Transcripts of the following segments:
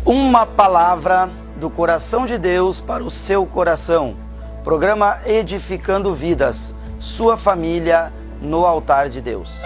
Uma palavra do coração de Deus para o seu coração. Programa Edificando Vidas. Sua família no altar de Deus.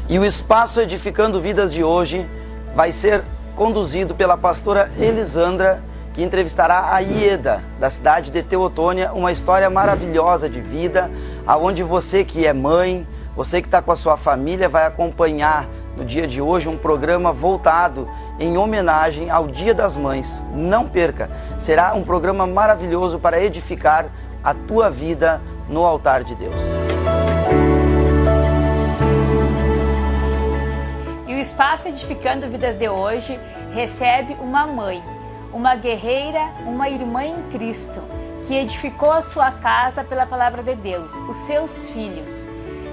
E o espaço Edificando Vidas de hoje vai ser conduzido pela pastora Elisandra, que entrevistará a Ieda, da cidade de Teotônia, uma história maravilhosa de vida, aonde você que é mãe, você que está com a sua família, vai acompanhar no dia de hoje um programa voltado em homenagem ao Dia das Mães. Não perca, será um programa maravilhoso para edificar a tua vida no altar de Deus. E o Espaço Edificando Vidas de hoje recebe uma mãe, uma guerreira, uma irmã em Cristo, que edificou a sua casa pela palavra de Deus, os seus filhos.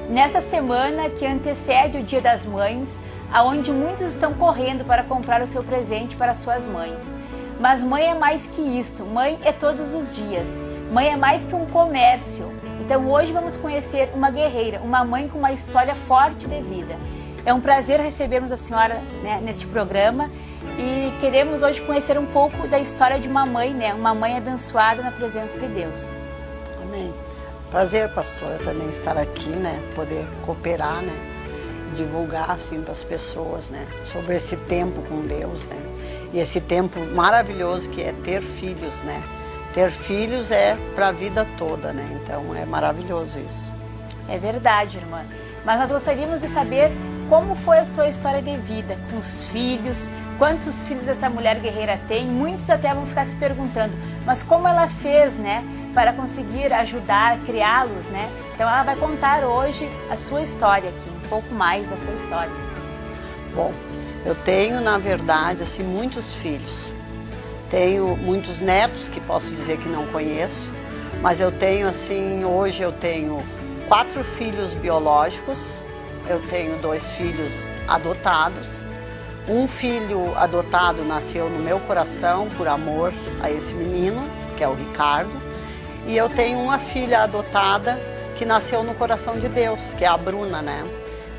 Nesta semana que antecede o Dia das Mães, aonde muitos estão correndo para comprar o seu presente para suas mães. Mas mãe é mais que isto, mãe é todos os dias, mãe é mais que um comércio. Então hoje vamos conhecer uma guerreira, uma mãe com uma história forte de vida. É um prazer recebermos a senhora, neste programa e queremos hoje conhecer um pouco da história de uma mãe, uma mãe abençoada na presença de Deus. Amém. Prazer, pastora, também estar aqui, poder cooperar, divulgar assim para as pessoas, sobre esse tempo com Deus, e esse tempo maravilhoso que é ter filhos, Ter filhos é para a vida toda, Então é maravilhoso isso. É verdade, irmã. Mas nós gostaríamos de saber como foi a sua história de vida com os filhos, quantos filhos essa mulher guerreira tem. Muitos até vão ficar se perguntando, mas como ela fez, para conseguir ajudar, criá-los, Então ela vai contar hoje a sua história aqui, um pouco mais da sua história. Bom, eu tenho, na verdade, assim, muitos filhos. Tenho muitos netos que posso dizer que não conheço, mas eu tenho, assim, hoje eu tenho 4 filhos biológicos, eu tenho 2 filhos adotados. Um filho adotado nasceu no meu coração por amor a esse menino, que é o Ricardo. E eu tenho uma filha adotada que nasceu no coração de Deus, que é a Bruna,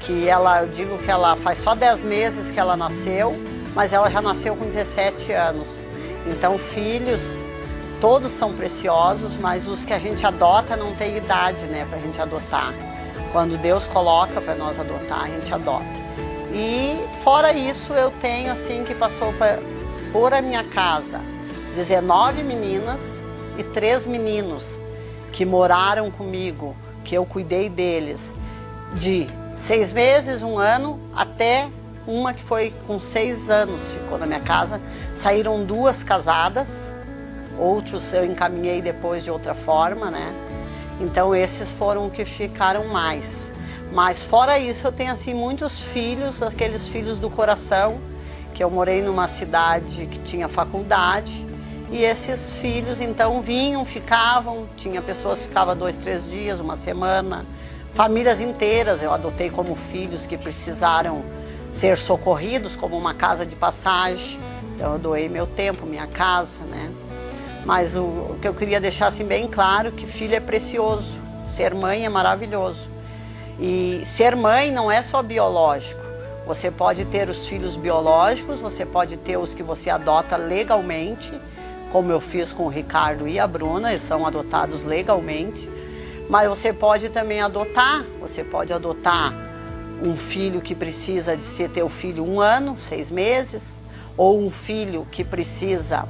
Que ela, eu digo que ela faz só 10 meses que ela nasceu, mas ela já nasceu com 17 anos. Então filhos, todos são preciosos, mas os que a gente adota não tem idade, para a gente adotar. Quando Deus coloca para nós adotar, a gente adota. E fora isso, eu tenho assim que passou por a minha casa 19 meninas e 3 meninos que moraram comigo, que eu cuidei deles de 6 meses, 1 ano, até uma que foi com 6 anos, ficou na minha casa. Saíram 2 casadas, outros eu encaminhei depois de outra forma, Então esses foram que ficaram mais. Mas fora isso eu tenho assim muitos filhos, aqueles filhos do coração, que eu morei numa cidade que tinha faculdade. E esses filhos então vinham, ficavam, tinha pessoas que ficavam 2, 3 dias, uma semana, famílias inteiras eu adotei como filhos que precisaram ser socorridos, como uma casa de passagem. Então eu doei meu tempo, minha casa, Mas o que eu queria deixar assim bem claro, que filho é precioso, ser mãe é maravilhoso. E ser mãe não é só biológico. Você pode ter os filhos biológicos, você pode ter os que você adota legalmente, como eu fiz com o Ricardo e a Bruna, eles são adotados legalmente. Mas você pode também adotar, você pode adotar um filho que precisa de ser teu filho 1 ano, 6 meses, ou um filho que precisa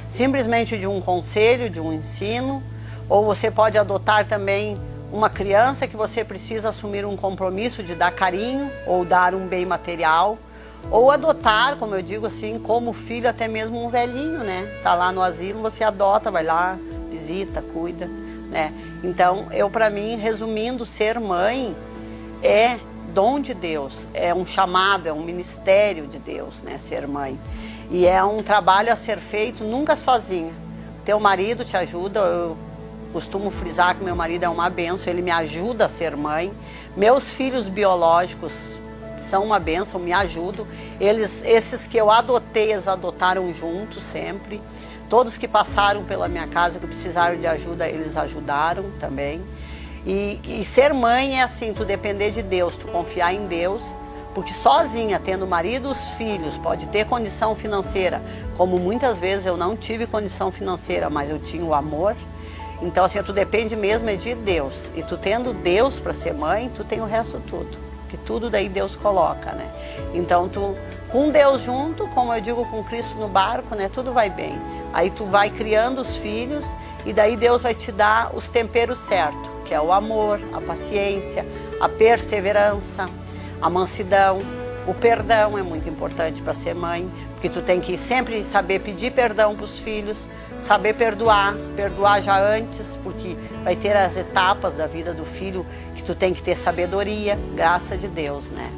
simplesmente de um conselho, de um ensino, ou você pode adotar também uma criança que você precisa assumir um compromisso de dar carinho ou dar um bem material, ou adotar, como eu digo assim, como filho até mesmo um velhinho, Tá lá no asilo, você adota, vai lá, visita, cuida, Então, para mim, resumindo, ser mãe é dom de Deus, é um chamado, é um ministério de Deus, ser mãe. E é um trabalho a ser feito nunca sozinha. Teu marido te ajuda, eu costumo frisar que meu marido é uma bênção, ele me ajuda a ser mãe. Meus filhos biológicos são uma bênção, me ajudam. Esses que eu adotei, eles adotaram juntos sempre. Todos que passaram pela minha casa, que precisaram de ajuda, eles ajudaram também. E ser mãe é assim, tu depender de Deus, tu confiar em Deus, porque sozinha, tendo marido e os filhos, pode ter condição financeira, como muitas vezes eu não tive condição financeira, mas eu tinha o amor. Então assim, tu depende mesmo é de Deus. E tu tendo Deus para ser mãe, tu tem o resto tudo. Que tudo daí Deus coloca, né? Então tu, com Deus junto, como eu digo, com Cristo no barco, né? Tudo vai bem. Aí tu vai criando os filhos e daí Deus vai te dar os temperos certos, que é o amor, a paciência, a perseverança, a mansidão. O perdão é muito importante para ser mãe, porque tu tem que sempre saber pedir perdão para os filhos, saber perdoar já antes, porque vai ter as etapas da vida do filho que tu tem que ter sabedoria, graça de Deus, né?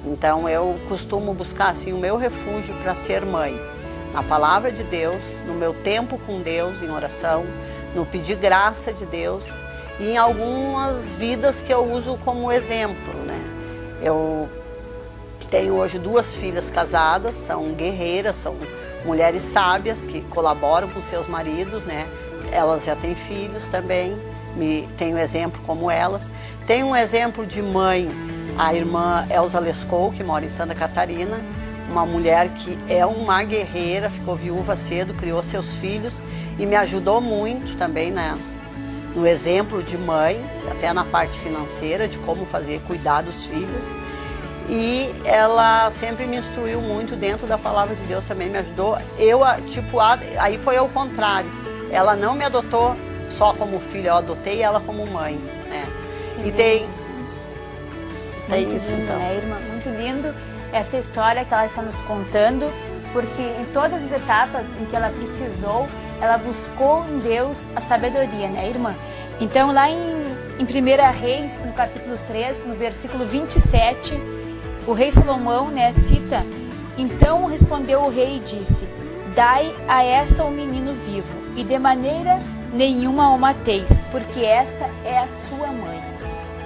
Então eu costumo buscar assim o meu refúgio para ser mãe, na palavra de Deus, no meu tempo com Deus em oração, no pedir graça de Deus e em algumas vidas que eu uso como exemplo, né? Eu tenho hoje 2 filhas casadas, são guerreiras, são mulheres sábias que colaboram com seus maridos, né? Elas já têm filhos também, tenho exemplo como elas. Tenho um exemplo de mãe, a irmã Elza Lescou, que mora em Santa Catarina, uma mulher que é uma guerreira, ficou viúva cedo, criou seus filhos e me ajudou muito também, né? No exemplo de mãe, até na parte financeira, de como fazer, cuidar dos filhos. E ela sempre me instruiu muito dentro da palavra de Deus, também me ajudou. Aí foi ao contrário. Ela não me adotou só como filha, eu adotei ela como mãe, né? E tem isso, lindo, então. Né, irmã? Muito lindo essa história que ela está nos contando, porque em todas as etapas em que ela precisou, ela buscou em Deus a sabedoria, né, irmã? Então, lá em 1 Reis, no capítulo 3, no versículo 27, o rei Salomão, né, cita: Então respondeu o rei e disse: Dai a esta um menino vivo, e de maneira nenhuma o mateis, porque esta é a sua mãe.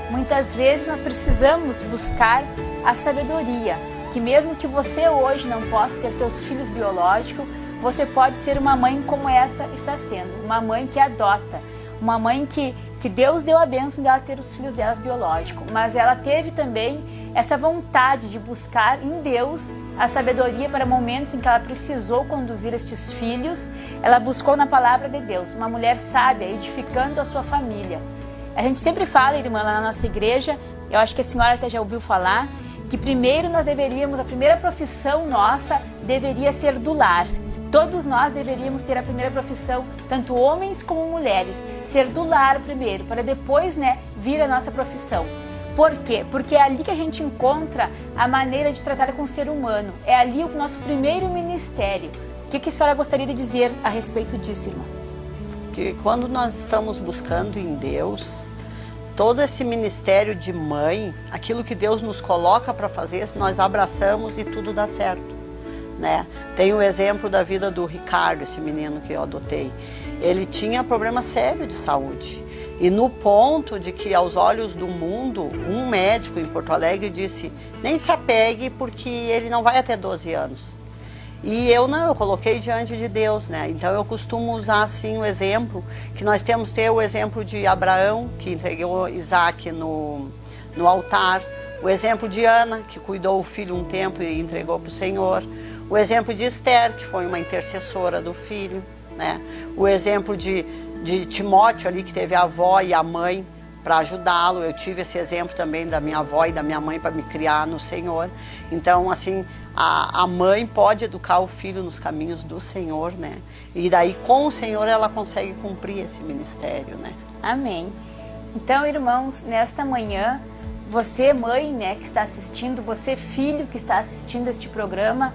Muitas vezes nós precisamos buscar a sabedoria, que mesmo que você hoje não possa ter seus filhos biológicos, você pode ser uma mãe como esta está sendo, uma mãe que adota, uma mãe que Deus deu a bênção de ela ter os filhos delas biológicos, mas ela teve também essa vontade de buscar em Deus a sabedoria para momentos em que ela precisou conduzir estes filhos. Ela buscou na palavra de Deus, uma mulher sábia, edificando a sua família. A gente sempre fala, irmã, lá na nossa igreja, eu acho que a senhora até já ouviu falar, que primeiro nós deveríamos, a primeira profissão nossa deveria ser do lar. Todos nós deveríamos ter a primeira profissão, tanto homens como mulheres, ser do lar primeiro, para depois, né, vir a nossa profissão. Por quê? Porque é ali que a gente encontra a maneira de tratar com o ser humano. É ali o nosso primeiro ministério. O que a senhora gostaria de dizer a respeito disso, irmã? Que quando nós estamos buscando em Deus, todo esse ministério de mãe, aquilo que Deus nos coloca para fazer, nós abraçamos e tudo dá certo, né? Tem o exemplo da vida do Ricardo, esse menino que eu adotei. Ele tinha problema sério de saúde. E no ponto de que, aos olhos do mundo, um médico em Porto Alegre disse: nem se apegue porque ele não vai até 12 anos. E eu coloquei diante de Deus, né? Então eu costumo usar assim o exemplo, que nós temos ter o exemplo de Abraão, que entregou Isaac no altar, o exemplo de Ana, que cuidou o filho um tempo e entregou para o Senhor, o exemplo de Esther, que foi uma intercessora do filho, né? O exemplo de Timóteo ali, que teve a avó e a mãe para ajudá-lo. Eu tive esse exemplo também da minha avó e da minha mãe para me criar no Senhor. Então, assim, a mãe pode educar o filho nos caminhos do Senhor, né? E daí, com o Senhor, ela consegue cumprir esse ministério, né? Amém. Então, irmãos, nesta manhã, você, mãe, né, que está assistindo, você, filho, que está assistindo este programa,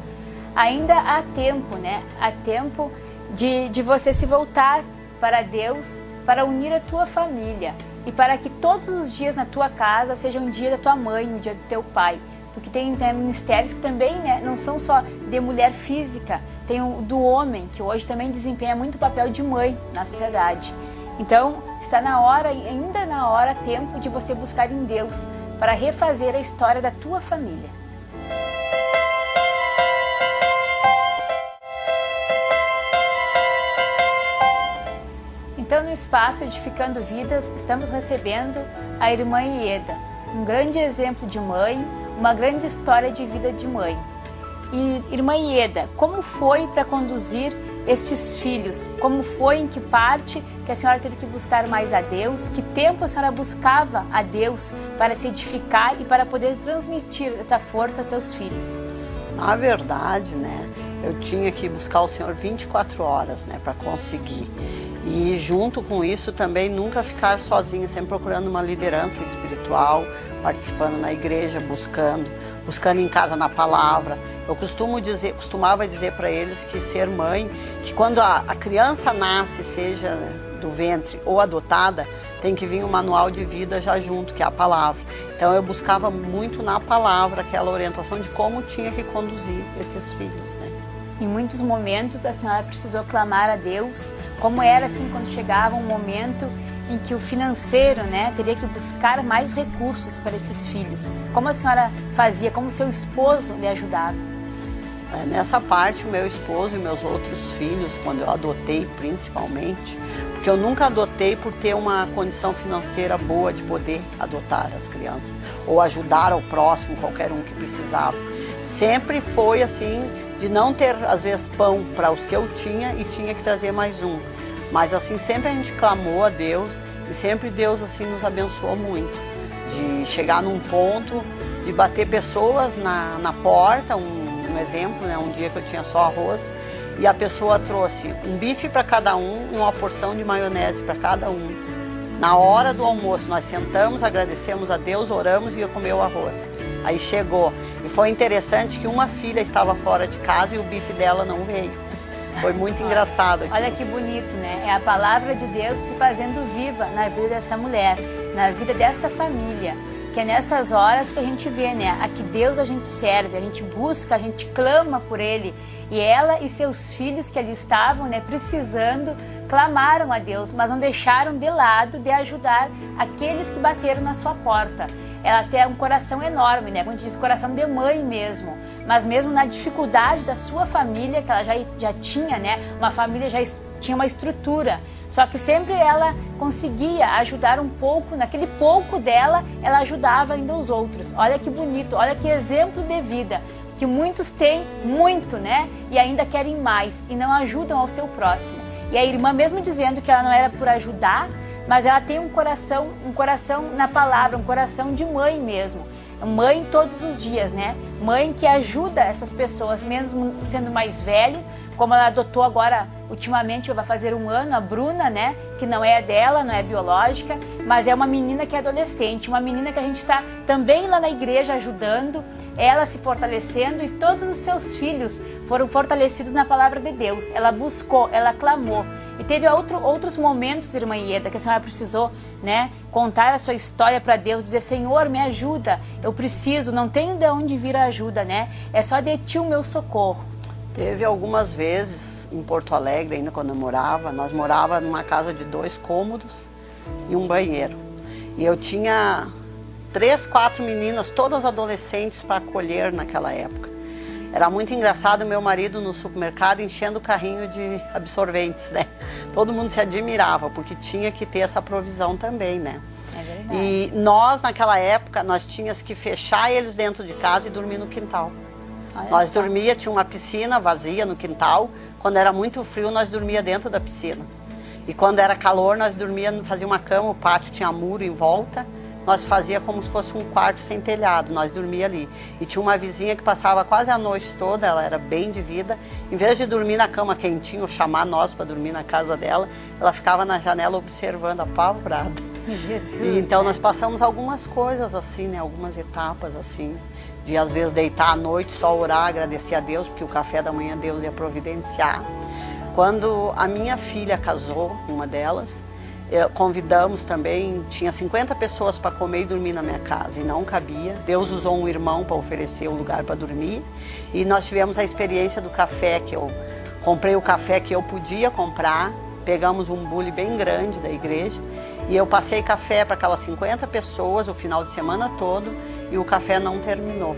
ainda há tempo, né? Há tempo de você se voltar para Deus, para unir a tua família e para que todos os dias na tua casa sejam um dia da tua mãe, um dia do teu pai. Porque tem, né, ministérios que também, né, não são só de mulher física, tem o do homem, que hoje também desempenha muito o papel de mãe na sociedade. Então, está na hora, ainda na hora, tempo de você buscar em Deus para refazer a história da tua família. Então, no Espaço Edificando Vidas, estamos recebendo a irmã Ieda, um grande exemplo de mãe, uma grande história de vida de mãe. E, irmã Ieda, como foi para conduzir estes filhos? Como foi, em que parte que a senhora teve que buscar mais a Deus? Que tempo a senhora buscava a Deus para se edificar e para poder transmitir esta força a seus filhos? Na verdade, né, eu tinha que buscar o Senhor 24 horas, né, para conseguir. E junto com isso também nunca ficar sozinha, sempre procurando uma liderança espiritual, participando na igreja, buscando em casa na palavra. Eu costumava dizer para eles que ser mãe, que quando a criança nasce, seja do ventre ou adotada, tem que vir um manual de vida já junto, que é a palavra. Então eu buscava muito na palavra aquela orientação de como tinha que conduzir esses filhos, né? Em muitos momentos a senhora precisou clamar a Deus, como era assim quando chegava um momento em que o financeiro, né, teria que buscar mais recursos para esses filhos. Como a senhora fazia, como seu esposo lhe ajudava? Nessa parte, o meu esposo e meus outros filhos, quando eu adotei principalmente, porque eu nunca adotei por ter uma condição financeira boa de poder adotar as crianças, ou ajudar ao próximo, qualquer um que precisava. Sempre foi assim, de não ter às vezes pão para os que eu tinha e tinha que trazer mais um. Mas assim, sempre a gente clamou a Deus e sempre Deus assim nos abençoou muito. De chegar num ponto de bater pessoas na porta, um exemplo, né, um dia que eu tinha só arroz e a pessoa trouxe um bife para cada um e uma porção de maionese para cada um. Na hora do almoço nós sentamos, agradecemos a Deus, oramos e ia comer o arroz. Aí chegou e foi interessante que uma filha estava fora de casa e o bife dela não veio. Foi muito engraçado aqui. Olha que bonito, né? É a palavra de Deus se fazendo viva na vida desta mulher, na vida desta família. Que é nestas horas que a gente vê, né? A que Deus a gente serve, a gente busca, a gente clama por Ele. E ela e seus filhos que ali estavam, né, precisando, clamaram a Deus, mas não deixaram de lado de ajudar aqueles que bateram na sua porta. Ela tem um coração enorme, né? Quando a gente diz coração de mãe mesmo. Mas mesmo na dificuldade da sua família, que ela já tinha, né? Uma família já tinha uma estrutura. Só que sempre ela conseguia ajudar um pouco, naquele pouco dela, ela ajudava ainda os outros. Olha que bonito, olha que exemplo de vida. Que muitos têm muito, né? E ainda querem mais e não ajudam ao seu próximo. E a irmã mesmo dizendo que ela não era por ajudar, mas ela tem um coração na palavra, um coração de mãe mesmo. Mãe todos os dias, né? Mãe que ajuda essas pessoas, mesmo sendo mais velho, como ela adotou agora, ultimamente vai fazer 1 ano, a Bruna, né? Que não é dela, não é biológica, mas é uma menina que é adolescente, uma menina que a gente está também lá na igreja ajudando, ela se fortalecendo e todos os seus filhos foram fortalecidos na palavra de Deus. Ela buscou, ela clamou. E teve outros momentos, irmã Ieda, que a senhora precisou, né, contar a sua história para Deus, dizer, Senhor, me ajuda, eu preciso, não tem de onde vir a ajuda, né? É só de ti o meu socorro. Teve algumas vezes em Porto Alegre, ainda quando eu morava, nós morávamos numa casa de 2 cômodos e um banheiro. E eu tinha 3, 4 meninas, todas adolescentes, para acolher naquela época. Era muito engraçado meu marido no supermercado enchendo o carrinho de absorventes, né? Todo mundo se admirava, porque tinha que ter essa provisão também, né? É verdade. E nós, naquela época, nós tínhamos que fechar eles dentro de casa e dormir no quintal. Olha Nós só. dormia, tinha uma piscina vazia no quintal. Quando era muito frio, nós dormia dentro da piscina. E quando era calor, nós fazia uma cama, o pátio tinha muro em volta. Nós fazia como se fosse um quarto sem telhado, nós dormia ali. E tinha uma vizinha que passava quase a noite toda, ela era bem de vida. Em vez de dormir na cama quentinha ou chamar nós para dormir na casa dela, ela ficava na janela observando, apavorada. Jesus, E então né? nós passamos algumas coisas assim, né? Algumas etapas assim. De às vezes deitar à noite, só orar, agradecer a Deus, porque o café da manhã Deus ia providenciar. Quando a minha filha casou, uma delas, convidamos também, tinha 50 pessoas para comer e dormir na minha casa e não cabia. Deus usou um irmão para oferecer o lugar para dormir e nós tivemos a experiência do café, que eu comprei o café que eu podia comprar, pegamos um bule bem grande da igreja e eu passei café para aquelas 50 pessoas o final de semana todo e o café não terminou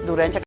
durante a